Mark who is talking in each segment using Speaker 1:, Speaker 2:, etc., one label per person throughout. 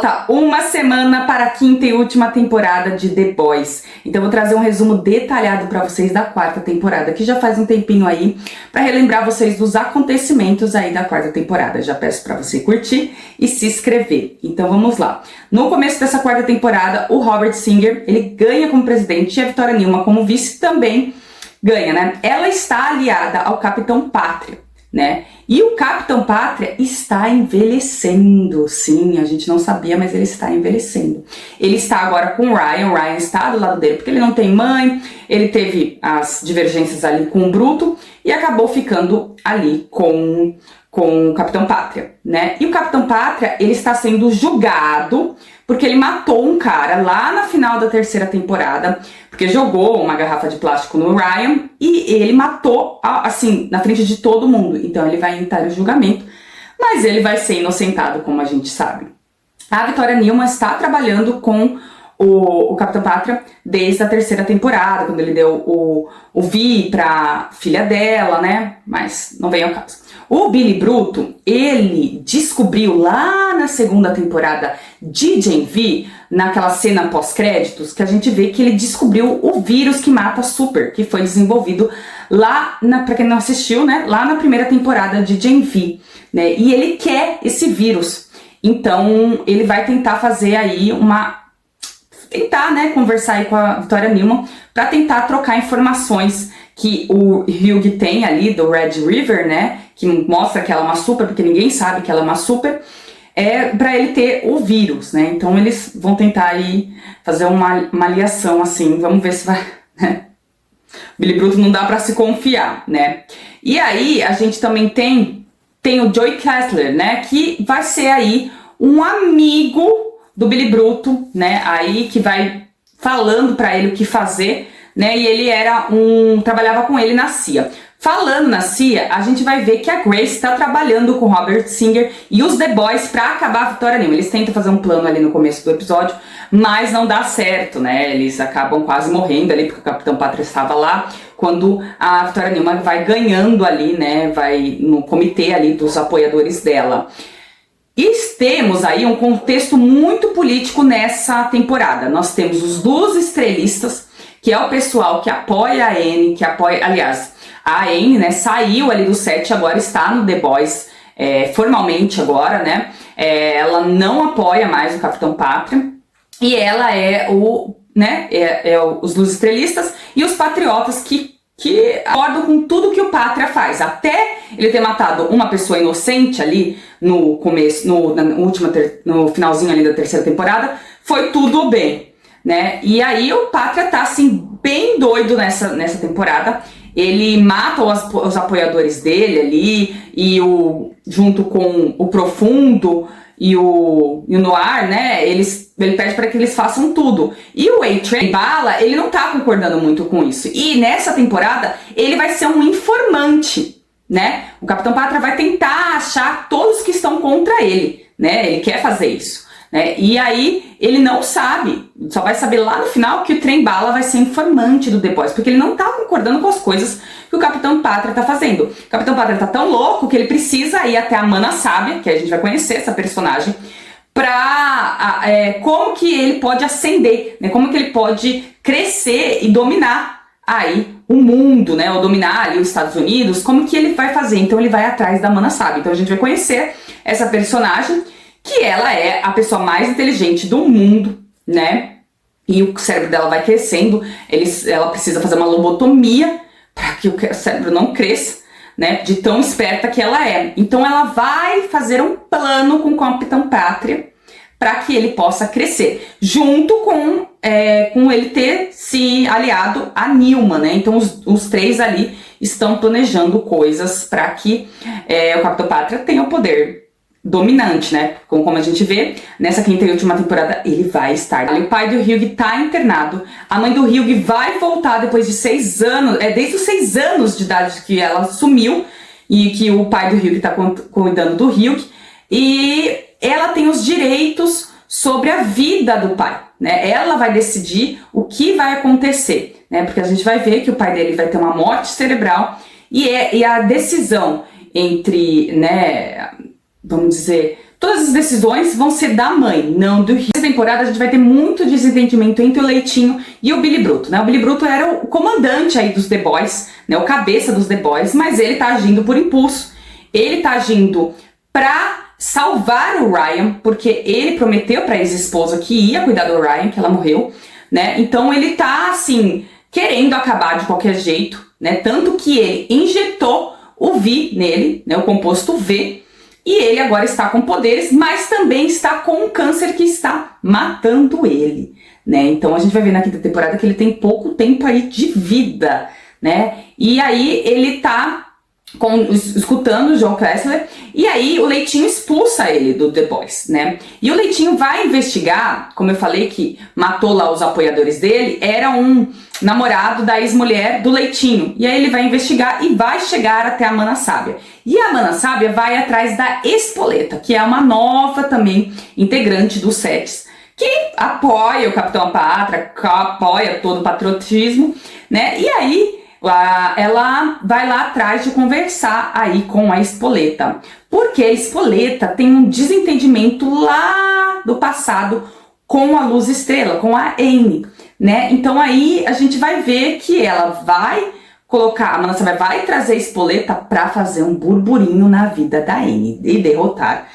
Speaker 1: Falta uma semana para a quinta e última temporada de The Boys. Então eu vou trazer um resumo detalhado para vocês da quarta temporada, que já faz um tempinho aí, para relembrar vocês dos acontecimentos aí da quarta temporada. Já peço para você curtir e se inscrever. Então vamos lá. No começo dessa quarta temporada, o Robert Singer, ele ganha como presidente e a Victoria Newman como vice também ganha, né? Ela está aliada ao Capitão Pátria, né? E o Capitão Pátria está envelhecendo, sim, a gente não sabia, mas ele está envelhecendo. Ele está agora com o Ryan está do lado dele, porque ele não tem mãe, ele teve as divergências ali com o Bruto e acabou ficando ali com o Capitão Pátria, né? E o Capitão Pátria, ele está sendo julgado porque ele matou um cara lá na final da terceira temporada, porque jogou uma garrafa de plástico no Ryan e ele matou, assim, na frente de todo mundo. Então ele vai entrar em julgamento, mas ele vai ser inocentado, como a gente sabe. A Victoria Newman está trabalhando com o Capitão Pátria desde a terceira temporada, quando ele deu o Vi pra filha dela, né? Mas não vem ao caso. O Billy Bruto, ele descobriu lá na segunda temporada de Gen V, naquela cena pós-créditos, que a gente vê que ele descobriu o vírus que mata Super, que foi desenvolvido lá, pra quem não assistiu, né? Lá na primeira temporada de Gen V, né? E ele quer esse vírus. Então, ele vai tentar fazer aí tentar, né, conversar aí com a Victoria Newman para tentar trocar informações que o Hugh tem ali do Red River, né, que mostra que ela é uma super, porque ninguém sabe que ela é uma super, para ele ter o vírus, né. Então eles vão tentar aí fazer uma aliação assim, vamos ver se vai, né. Billy Bruto não dá para se confiar, né. E aí a gente também tem o Joey Kessler, né, que vai ser aí um amigo do Billy Bruto, né, aí que vai falando pra ele o que fazer, né, e ele trabalhava com ele na CIA. Falando na CIA, a gente vai ver que a Grace tá trabalhando com o Robert Singer e os The Boys pra acabar a Victoria Newman. Eles tentam fazer um plano ali no começo do episódio, mas não dá certo, né, eles acabam quase morrendo ali, porque o Capitão Pátria estava lá, quando a Victoria Newman vai ganhando ali, né, vai no comitê ali dos apoiadores dela. E temos aí um contexto muito político nessa temporada. Nós temos os dos estrelistas, que é o pessoal que apoia a Anne, aliás, a Anne, né, saiu ali do set, agora está no The Boys, formalmente agora, né, ela não apoia mais o Capitão Pátria, e ela é os dos estrelistas e os patriotas que acordam com tudo que o Pátria faz, até ele ter matado uma pessoa inocente ali no começo, no finalzinho ali da terceira temporada, foi tudo bem, né? E aí o Pátria tá assim bem doido nessa temporada. Ele mata os apoiadores dele ali e junto com o Profundo e o Noir, né, ele pede para que eles façam tudo. E o A-Train Bala, ele não tá concordando muito com isso. E nessa temporada, ele vai ser um informante, né? O Capitão Pátria vai tentar achar todos que estão contra ele, né? Ele quer fazer isso, né? E aí, ele não sabe, só vai saber lá no final que o Trem Bala vai ser informante do The Boys, porque ele não tá concordando com as coisas que o Capitão Pátria tá fazendo. O Capitão Pátria tá tão louco que ele precisa ir até a Mana Sábia, que a gente vai conhecer essa personagem, como que ele pode ascender, né? Como que ele pode crescer e dominar aí o mundo, né? Ou dominar ali os Estados Unidos, como que ele vai fazer? Então ele vai atrás da Mana Sábia. Então a gente vai conhecer essa personagem, que ela é a pessoa mais inteligente do mundo, né? E o cérebro dela vai crescendo, ela precisa fazer uma lobotomia para que o cérebro não cresça, né? De tão esperta que ela é. Então ela vai fazer um plano com o Capitão Pátria para que ele possa crescer, junto com ele ter se aliado a Newman, né? Então os três ali estão planejando coisas para que o Capitão Pátria tenha o poder dominante, né? Como a gente vê, nessa quinta e última temporada, ele vai estar. O pai do Hugh tá internado, a mãe do Hugh vai voltar depois de 6 anos, desde os 6 anos de idade que ela sumiu, e que o pai do Hugh tá cuidando do Hugh, e ela tem os direitos sobre a vida do pai, né? Ela vai decidir o que vai acontecer, né? Porque a gente vai ver que o pai dele vai ter uma morte cerebral, e a decisão entre, né, vamos dizer, todas as decisões vão ser da mãe, não do Hugh. Nessa temporada a gente vai ter muito desentendimento entre o Leitinho e o Billy Bruto, né? O Billy Bruto era o comandante aí dos The Boys, né? O cabeça dos The Boys, mas ele tá agindo por impulso. Ele tá agindo pra salvar o Ryan, porque ele prometeu pra ex-esposa que ia cuidar do Ryan, que ela morreu, né? Então ele tá, assim, querendo acabar de qualquer jeito, né? Tanto que ele injetou o V nele, né? O composto V, e ele agora está com poderes, mas também está com um câncer que está matando ele, né? Então a gente vai ver na quinta temporada que ele tem pouco tempo aí de vida, né? E aí ele tá escutando o John Kessler, e aí o Leitinho expulsa ele do The Boys, né? E o Leitinho vai investigar, como eu falei que matou lá os apoiadores dele, era um namorado da ex-mulher do Leitinho. E aí ele vai investigar e vai chegar até a Mana Sábia. E a Mana Sábia vai atrás da Espoleta, que é uma nova também integrante dos Sets, que apoia o Capitão Pátria, apoia todo o patriotismo, né? E aí ela vai lá atrás de conversar aí com a Espoleta, porque a Espoleta tem um desentendimento lá do passado com a Luz Estrela, com a Anne, né? Então aí a gente vai ver que ela vai colocar, a Mana Sábia vai trazer a Espoleta para fazer um burburinho na vida da Anne e derrotar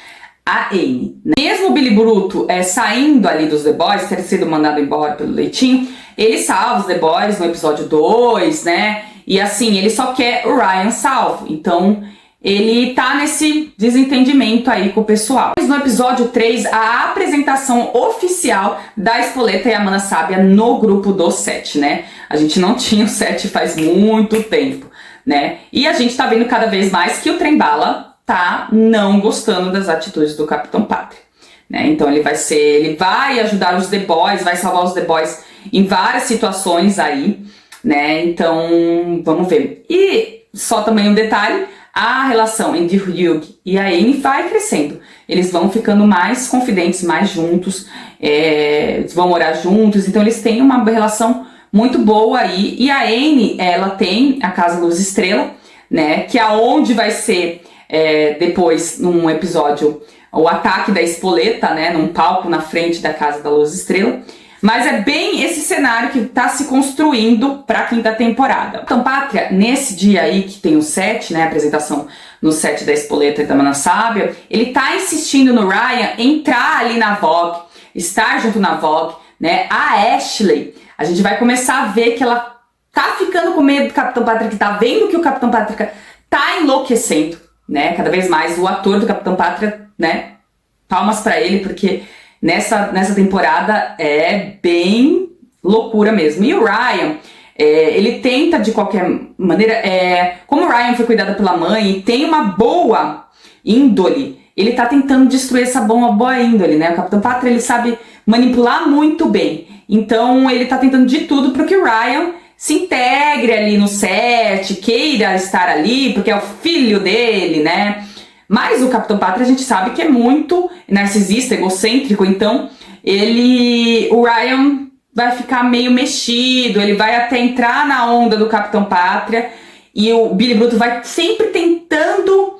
Speaker 1: a Anne. Mesmo o Billy Bruto saindo ali dos The Boys, ter sido mandado embora pelo Leitinho, ele salva os The Boys no episódio 2, né? E assim, ele só quer o Ryan salvo. Então, ele tá nesse desentendimento aí com o pessoal. No episódio 3, a apresentação oficial da Espoleta e a Mana Sábia no grupo do Set, né? A gente não tinha o Set faz muito tempo, né? E a gente tá vendo cada vez mais que o Trem-Bala tá não gostando das atitudes do Capitão Pátria, né? Então ele vai ajudar os The Boys, vai salvar os The Boys em várias situações aí, né? Então, vamos ver. E só também um detalhe, a relação entre o Hugh e a Anne vai crescendo. Eles vão ficando mais confidentes, mais juntos, eles vão morar juntos, então eles têm uma relação muito boa aí. E a Anne, ela tem a Casa Luz Estrela, né? Que é onde vai ser depois, num episódio, o ataque da Espoleta, né? Num palco na frente da Casa da Luz Estrela. Mas é bem esse cenário que está se construindo para a quinta temporada. Então, Pátria, nesse dia aí que tem o set, né, a apresentação no set da Espoleta e da Mana Sábia, ele tá insistindo no Ryan entrar ali na Vogue, estar junto na Vogue, né? A Ashley, a gente vai começar a ver que ela tá ficando com medo do Capitão Pátria, que tá vendo que o Capitão Pátria tá enlouquecendo, né? Cada vez mais o ator do Capitão Pátria, né? Palmas para ele, porque nessa temporada é bem loucura mesmo. E o Ryan, ele tenta de qualquer maneira, como o Ryan foi cuidado pela mãe e tem uma boa índole, ele tá tentando destruir essa boa índole, né? O Capitão Pátria, ele sabe manipular muito bem. Então ele tá tentando de tudo para que o Ryan se integre ali no set, queira estar ali, porque é o filho dele, né? Mas o Capitão Pátria a gente sabe que é muito narcisista, egocêntrico, então o Ryan vai ficar meio mexido, ele vai até entrar na onda do Capitão Pátria e o Billy Bruto vai sempre tentando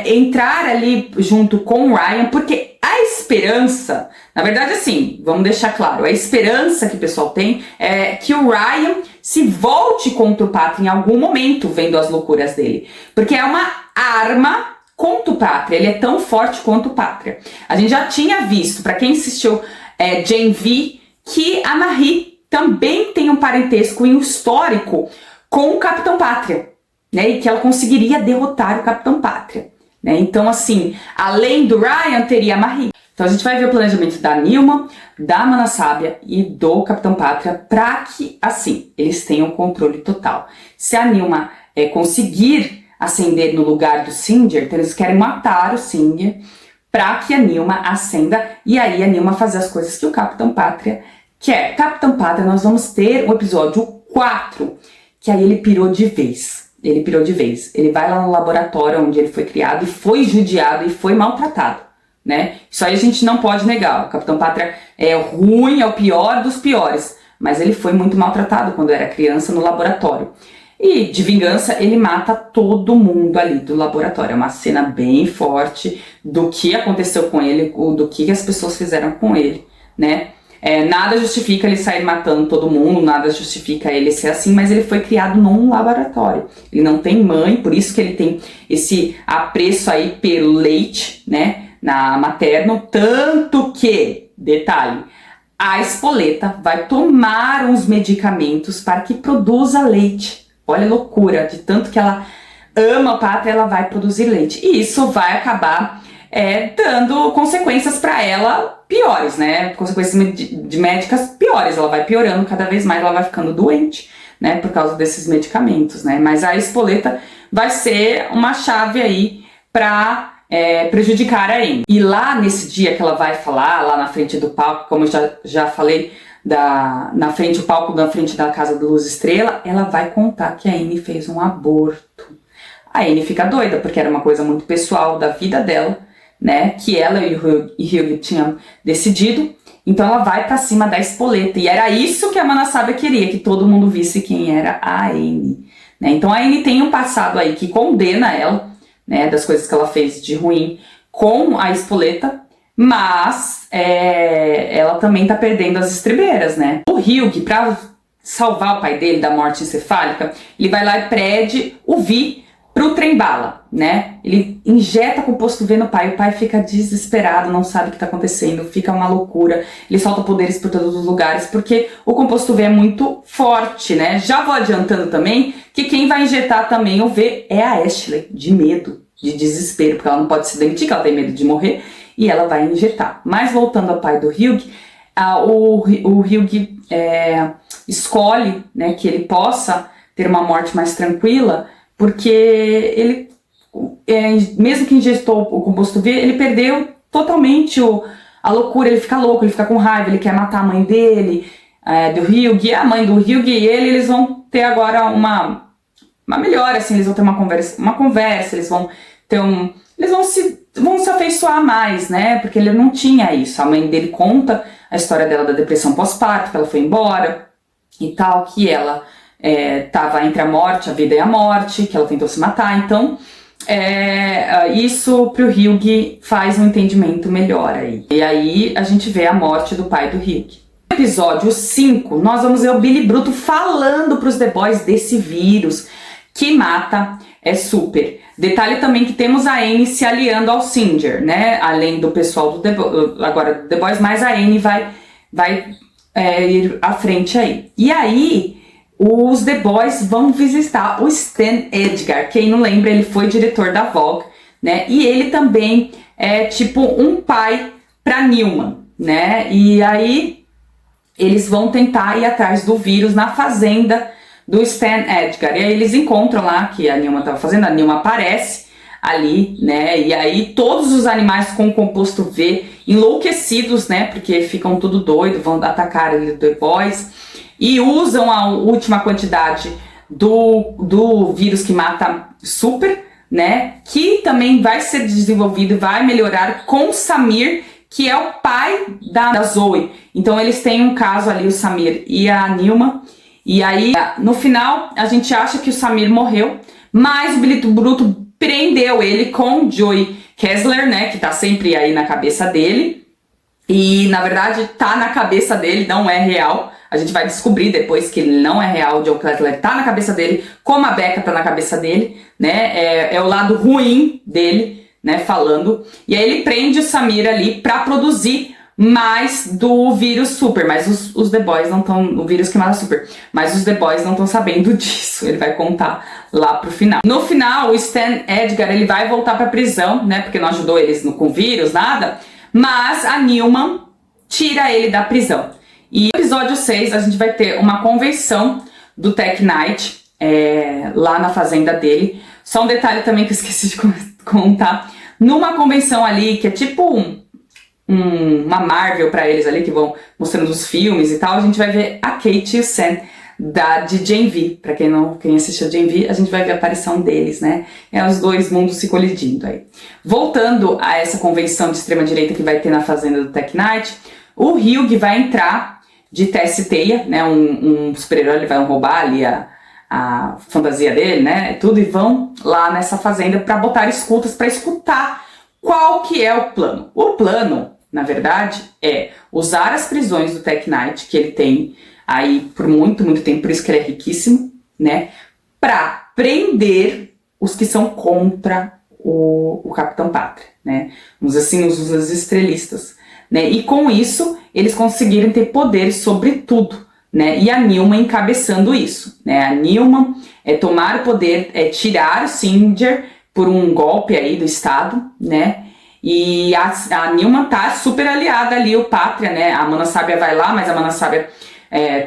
Speaker 1: entrar ali junto com o Ryan, porque a esperança, na verdade assim, vamos deixar claro, a esperança que o pessoal tem é que o Ryan se volte contra o Pátria em algum momento, vendo as loucuras dele, porque é uma arma contra o Pátria, ele é tão forte quanto o Pátria. A gente já tinha visto, para quem assistiu Jane V, que a Marie também tem um parentesco e um histórico com o Capitão Pátria, né? E que ela conseguiria derrotar o Capitão Pátria, né? Então, assim, além do Ryan, teria a Marie. Então a gente vai ver o planejamento da Nilma, da Mana Sábia e do Capitão Pátria para que, assim, eles tenham controle total. Se a Nilma conseguir ascender no lugar do Sindier, então eles querem matar o Sindier para que a Nilma ascenda e aí a Nilma fazer as coisas que o Capitão Pátria quer. Capitão Pátria, nós vamos ter o episódio 4, que aí ele pirou de vez. Ele pirou de vez. Ele vai lá no laboratório onde ele foi criado e foi judiado e foi maltratado, né? Isso aí a gente não pode negar. O Capitão Pátria é ruim, é o pior dos piores, mas ele foi muito maltratado quando era criança no laboratório. E de vingança ele mata todo mundo ali do laboratório. É uma cena bem forte do que aconteceu com ele, do que as pessoas fizeram com ele, né? Nada justifica ele sair matando todo mundo, nada justifica ele ser assim, mas ele foi criado num laboratório. Ele não tem mãe, por isso que ele tem esse apreço aí pelo leite, né, na materno, tanto que, detalhe, a Espoleta vai tomar uns medicamentos para que produza leite. Olha a loucura, de tanto que ela ama a pátria, ela vai produzir leite. E isso vai acabar dando consequências para ela piores, né? Consequências de médicas piores. Ela vai piorando cada vez mais, ela vai ficando doente, né? Por causa desses medicamentos, né? Mas a Espoleta vai ser uma chave aí para prejudicar a Anne. E lá nesse dia que ela vai falar, lá na frente do palco, como eu já falei, na frente do palco, na frente da Casa da Luz Estrela, ela vai contar que a Anne fez um aborto. A Anne fica doida, porque era uma coisa muito pessoal da vida dela, né, que ela e o Hugh tinham decidido, então ela vai pra cima da Espoleta, e era isso que a Mana Sábia queria, que todo mundo visse quem era a Anne, né, então a Anne tem um passado aí que condena ela, né, das coisas que ela fez de ruim com a Espoleta, mas ela também tá perdendo as estribeiras, né. O Hugh, pra salvar o pai dele da morte encefálica, ele vai lá e pede o Vi pro trem-bala, né? Ele injeta composto V no pai, o pai fica desesperado, não sabe o que tá acontecendo, fica uma loucura, ele solta poderes por todos os lugares, porque o composto V é muito forte, né? Já vou adiantando também que quem vai injetar também o V é a Ashley, de medo, de desespero, porque ela não pode se demitir, que ela tem medo de morrer, e ela vai injetar. Mas voltando ao pai do Hugh, o Hugh escolhe, né, que ele possa ter uma morte mais tranquila, porque ele, mesmo que injetou o composto V, ele perdeu totalmente a loucura, ele fica louco, ele fica com raiva, ele quer matar a mãe dele, do Hugh, a mãe do Hugh e eles vão ter agora uma melhora, assim, eles vão ter uma conversa, eles vão ter eles vão se afeiçoar mais, né, porque ele não tinha isso, a mãe dele conta a história dela da depressão pós-parto, que ela foi embora e tal, que ela tava entre a morte, a vida e a morte, que ela tentou se matar, então isso pro Hugh faz um entendimento melhor aí. E aí a gente vê a morte do pai do Hugh. No episódio 5, nós vamos ver o Billy Bruto falando pros The Boys desse vírus que mata Super. Detalhe também que temos a Anne se aliando ao Singer, né? Além do pessoal do The Boys, mas a Anne vai ir à frente aí. E aí os The Boys vão visitar o Stan Edgar. Quem não lembra, ele foi diretor da Vogue, né? E ele também é tipo um pai para Newman, né? E aí eles vão tentar ir atrás do vírus na fazenda do Stan Edgar. E aí eles encontram lá que a Newman estava fazendo, a Newman aparece ali, né? E aí todos os animais com composto V enlouquecidos, né? Porque ficam tudo doido, vão atacar ali o The Boys. E usam a última quantidade do vírus que mata Super, né? Que também vai ser desenvolvido e vai melhorar com Samir, que é o pai da Zoe. Então eles têm um caso ali, o Samir e a Newman. E aí, no final, a gente acha que o Samir morreu, mas o Billy Bruto prendeu ele com Joey Kessler, né? Que tá sempre aí na cabeça dele. E, na verdade, tá na cabeça dele, não é real. A gente vai descobrir depois que ele não é real, o Joe Kessler tá na cabeça dele, como a Becca tá na cabeça dele, né? É o lado ruim dele, né? Falando. E aí ele prende o Samir ali pra produzir mais do vírus Super, mas os The Boys não estão, o vírus que mata Super, mas os The Boys não estão sabendo disso, ele vai contar lá pro final. No final, o Stan Edgar, ele vai voltar pra prisão, né? Porque não ajudou eles com vírus, nada, mas a Newman tira ele da prisão. E no episódio 6, a gente vai ter uma convenção do Tech Night, lá na fazenda dele. Só um detalhe também que eu esqueci de contar. Numa convenção ali, que é tipo uma Marvel pra eles ali, que vão mostrando os filmes e tal, a gente vai ver a Kate e o Sam de Gen V. Pra quem assistiu Gen V, a gente vai ver a aparição deles, né? É os dois mundos se colidindo aí. Voltando a essa convenção de extrema-direita que vai ter na fazenda do Tech Night, o Hugh vai entrar de Tessie Teia, né? Um super-herói, ele vai roubar ali a fantasia dele, né, tudo, e vão lá nessa fazenda para botar escutas, para escutar qual que é o plano. O plano, na verdade, é usar as prisões do Tek Knight, que ele tem aí por muito, muito tempo, por isso que ele é riquíssimo, né, para prender os que são contra o Capitão Pátria, né, vamos dizer assim, os estrelistas, né, e com isso eles conseguiram ter poderes sobre tudo, né, e a Nilma encabeçando isso, né, a Nilma é tomar o poder, é tirar o Singer por um golpe aí do Estado, né, e a Nilma tá super aliada ali, o Pátria, né, a Mana Sábia vai lá, mas a Mana Sábia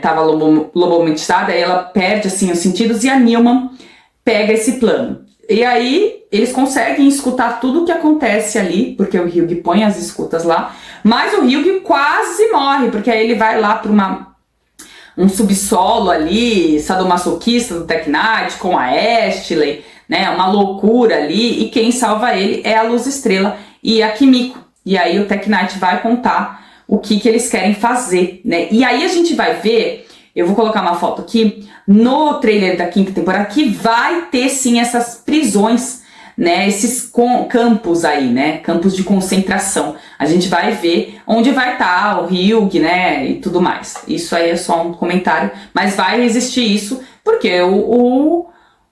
Speaker 1: tava lobotomizada, aí ela perde assim os sentidos e a Nilma pega esse plano. E aí eles conseguem escutar tudo o que acontece ali, porque o Hugh põe as escutas lá, mas o Hugh quase morre, porque aí ele vai lá para um subsolo ali, sadomasoquista do Tek Knight, com a Ashley, né, uma loucura ali, e quem salva ele é a Luz Estrela e a Kimiko. E aí o Tek Knight vai contar o que eles querem fazer, né? E aí a gente vai ver, eu vou colocar uma foto aqui, no trailer da 5ª temporada, que vai ter sim essas prisões, né? Esses campos aí, né? Campos de concentração. A gente vai ver onde vai estar o Hugh, né? E tudo mais. Isso aí é só um comentário, mas vai existir isso porque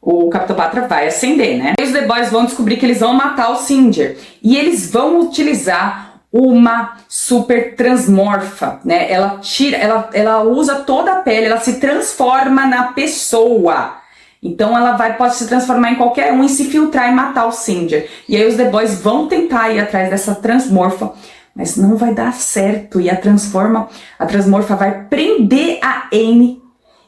Speaker 1: o Capitão Pátria vai acender, né? E os The Boys vão descobrir que eles vão matar o Singer. E eles vão utilizar uma super transmorfa, né? Ela usa toda a pele, ela se transforma na pessoa. Então ela pode se transformar em qualquer um e se filtrar e matar o Singer. E aí os The Boys vão tentar ir atrás dessa transmorfa, mas não vai dar certo. E a transmorfa vai prender a Anne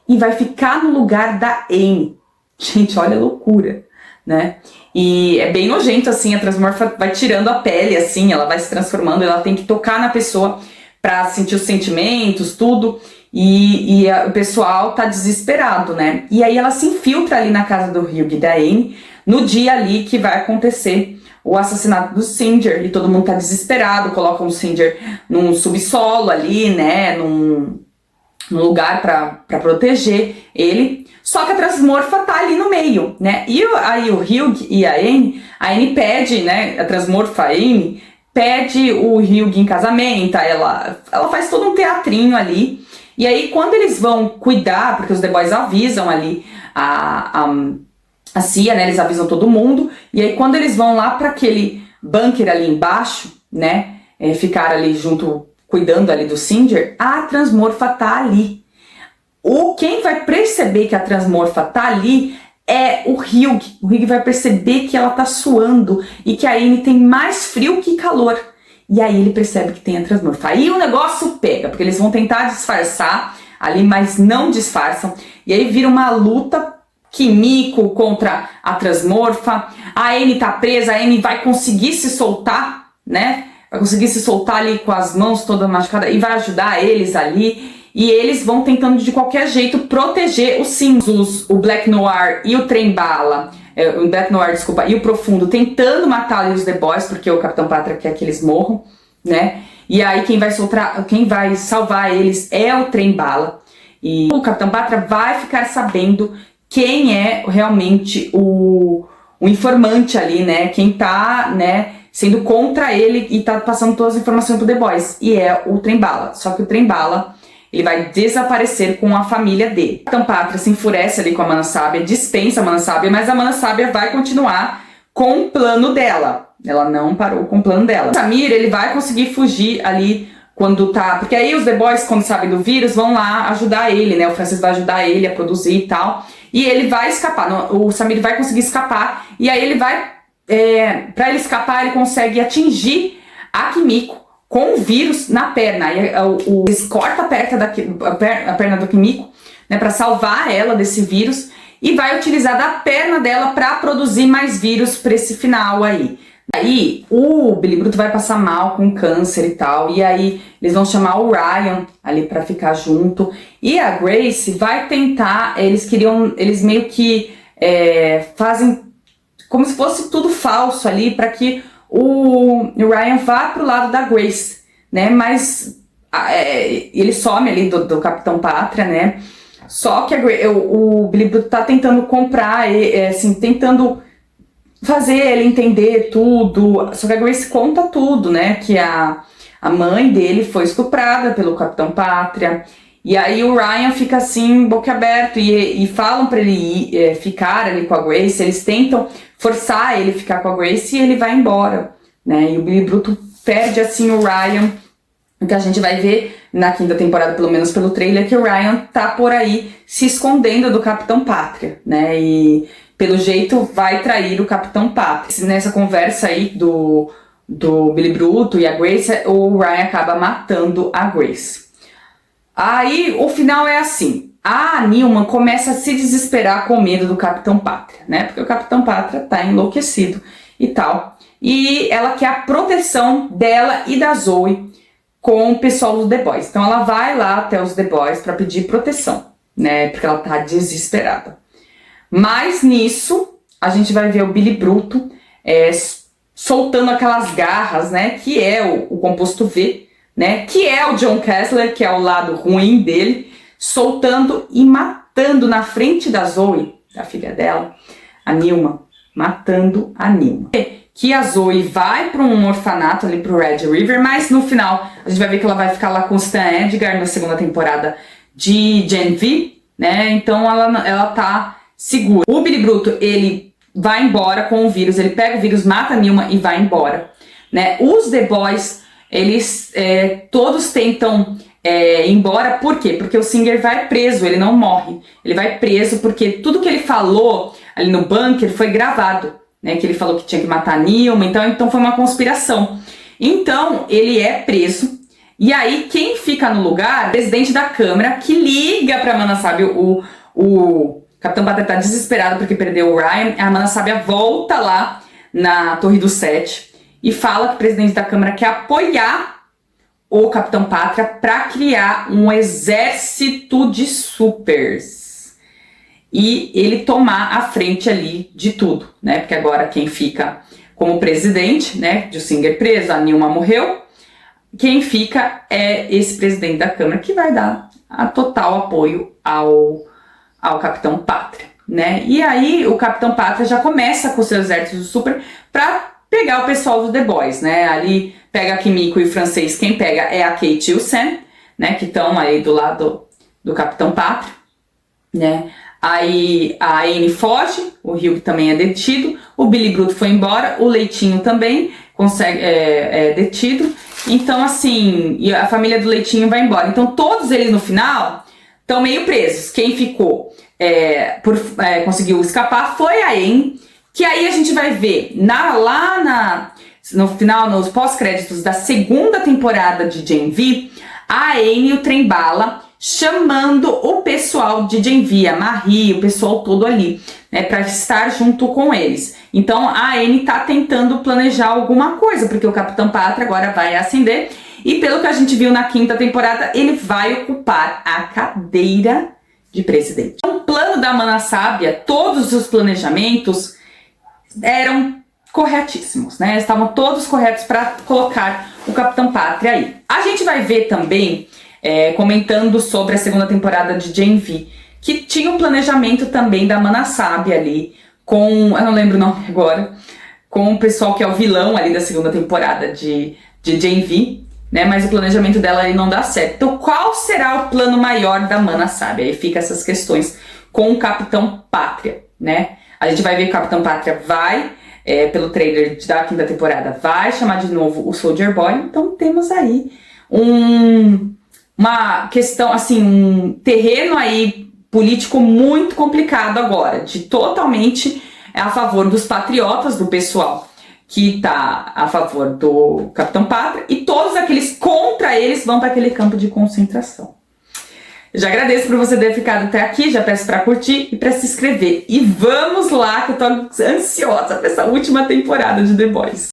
Speaker 1: e vai ficar no lugar da Anne. Gente, olha a loucura, né? E é bem nojento, assim, a transmorfa vai tirando a pele, assim, ela vai se transformando, ela tem que tocar na pessoa pra sentir os sentimentos, tudo, e o pessoal tá desesperado, né? E aí ela se infiltra ali na casa do Hugh e da Anne, no dia ali que vai acontecer o assassinato do Singer, e todo mundo tá desesperado, colocam o Singer num subsolo ali, né, num lugar pra proteger ele. Só que a transmorfa tá ali no meio, né? E aí o Hugh e a Anne pede, né? A transmorfa, a Anne, pede o Hugh em casamento, ela faz todo um teatrinho ali. E aí quando eles vão cuidar, porque os The Boys avisam ali a CIA, né? Eles avisam todo mundo. E aí quando eles vão lá para aquele bunker ali embaixo, né? Ficar ali junto, cuidando ali do Singer, a transmorfa tá ali. Quem vai perceber que a transmorfa tá ali é o Hugh. O Hugh vai perceber que ela tá suando e que a Anne tem mais frio que calor. E aí ele percebe que tem a transmorfa. Aí o negócio pega, porque eles vão tentar disfarçar ali, mas não disfarçam. E aí vira uma luta, Kimiko contra a transmorfa. A Anne tá presa, a Anne vai conseguir se soltar, né? Vai conseguir se soltar ali com as mãos todas machucadas e vai ajudar eles ali. E eles vão tentando de qualquer jeito proteger os Sims, o Black Noir e o Trem-Bala, o Black Noir, desculpa, e o Profundo, tentando matar os The Boys, porque o Capitão Pátria quer que eles morram, né? E aí quem vai salvar eles é o Trem-Bala. E o Capitão Pátria vai ficar sabendo quem é realmente o informante ali, né? Quem tá, né, sendo contra ele e tá passando todas as informações pro The Boys. E é o Trem-Bala. Só que o Trem-Bala, ele vai desaparecer com a família dele. A Capitã Pátria se enfurece ali com a Mana Sábia, dispensa a Mana Sábia, mas a Mana Sábia vai continuar com o plano dela. Ela não parou com o plano dela. O Samir, ele vai conseguir fugir ali quando tá... Porque aí os The Boys, quando sabem do vírus, vão lá ajudar ele, né? O Francis vai ajudar ele a produzir e tal. E ele vai escapar. O Samir vai conseguir escapar. E aí ele vai... pra ele escapar, ele consegue atingir a Kimiko com o vírus na perna. Aí eles cortam a perna do Kimiko, né, para salvar ela desse vírus, e vai utilizar da perna dela para produzir mais vírus para esse final aí. Aí o Billy Bruto vai passar mal com câncer e tal, e aí eles vão chamar o Ryan ali para ficar junto, e a Grace vai tentar, eles meio que fazem como se fosse tudo falso ali para que o Ryan vá pro lado da Grace, né? Mas ele some ali do Capitão Pátria, né? Só que o Billy Bruto tá tentando comprar, assim, tentando fazer ele entender tudo. Só que a Grace conta tudo, né? Que a mãe dele foi estuprada pelo Capitão Pátria. E aí o Ryan fica assim, boquiaberto, e falam pra ele ficar ali com a Grace. Eles tentam forçar ele a ficar com a Grace e ele vai embora, né? E o Billy Bruto perde assim o Ryan. O que a gente vai ver na quinta temporada, pelo menos pelo trailer, que o Ryan tá por aí se escondendo do Capitão Pátria, né? E pelo jeito vai trair o Capitão Pátria. Nessa conversa aí do Billy Bruto e a Grace, o Ryan acaba matando a Grace. Aí o final é assim: a Newman começa a se desesperar com medo do Capitão Pátria, né? Porque o Capitão Pátria tá enlouquecido e tal. E ela quer a proteção dela e da Zoe com o pessoal do The Boys. Então ela vai lá até os The Boys para pedir proteção, né? Porque ela tá desesperada. Mas nisso, a gente vai ver o Billy Bruto soltando aquelas garras, né? Que é o composto V, né? Que é o John Kessler, que é o lado ruim dele, soltando e matando na frente da Zoe, da filha dela, a Newman, matando a Newman. Que a Zoe vai para um orfanato ali pro Red River, mas no final a gente vai ver que ela vai ficar lá com o Stan Edgar na segunda temporada de Gen V, né? Então ela tá segura. O Billy Bruto, ele vai embora com o vírus, ele pega o vírus, mata a Newman e vai embora, né? Os The Boys, eles todos tentam ir embora, por quê? Porque o Singer vai preso, ele não morre. Ele vai preso porque tudo que ele falou ali no bunker foi gravado, né? Que ele falou que tinha que matar a Newman, então foi uma conspiração. Então, ele é preso, e aí quem fica no lugar? O presidente da Câmara, que liga pra Mana Sábia. O Capitão Pátria tá desesperado porque perdeu o Ryan. A Mana Sábia volta lá na Torre do Sete e fala que o presidente da Câmara quer apoiar o Capitão Pátria para criar um exército de supers e ele tomar a frente ali de tudo, né? Porque agora quem fica como presidente, né? O Singer preso, a Newman morreu, quem fica é esse presidente da Câmara que vai dar a total apoio ao Capitão Pátria, né? E aí o Capitão Pátria já começa com seu exército de super para pegar o pessoal do The Boys, né? Ali pega a Kimiko e o francês, quem pega é a Kate e o Sam, né? Que estão aí do lado do Capitão Pátria, né? Aí a Anne foge, o Hugh também é detido, o Billy Bruto foi embora, o Leitinho também é detido. Então assim, e a família do Leitinho vai embora. Então todos eles no final estão meio presos. Quem ficou conseguiu escapar foi a Anne, que aí a gente vai ver no final, nos pós-créditos da segunda temporada de Gen V, a Anne e o Trem-Bala chamando o pessoal de Gen V, a Marie, o pessoal todo ali, né, para estar junto com eles. Então a Anne tá tentando planejar alguma coisa, porque o Capitão Pátria agora vai ascender, e pelo que a gente viu na quinta temporada, ele vai ocupar a cadeira de presidente. O plano da Mana Sábia, todos os planejamentos eram corretíssimos, né? Estavam todos corretos para colocar o Capitão Pátria aí. A gente vai ver também, comentando sobre a segunda temporada de Gen V, que tinha um planejamento também da Mana Sábia ali, eu não lembro o nome agora, com o pessoal que é o vilão ali da segunda temporada de Gen V, né? Mas o planejamento dela ali não dá certo. Então qual será o plano maior da Mana Sábia? Aí fica essas questões com o Capitão Pátria, né? A gente vai ver que o Capitão Pátria vai, pelo trailer da quinta temporada, vai chamar de novo o Soldier Boy. Então temos aí uma questão, assim, um terreno aí político muito complicado agora, de totalmente a favor dos patriotas, do pessoal que tá a favor do Capitão Pátria, e todos aqueles contra eles vão para aquele campo de concentração. Eu já agradeço por você ter ficado até aqui, já peço para curtir e para se inscrever. E vamos lá, que eu tô ansiosa para essa última temporada de The Boys.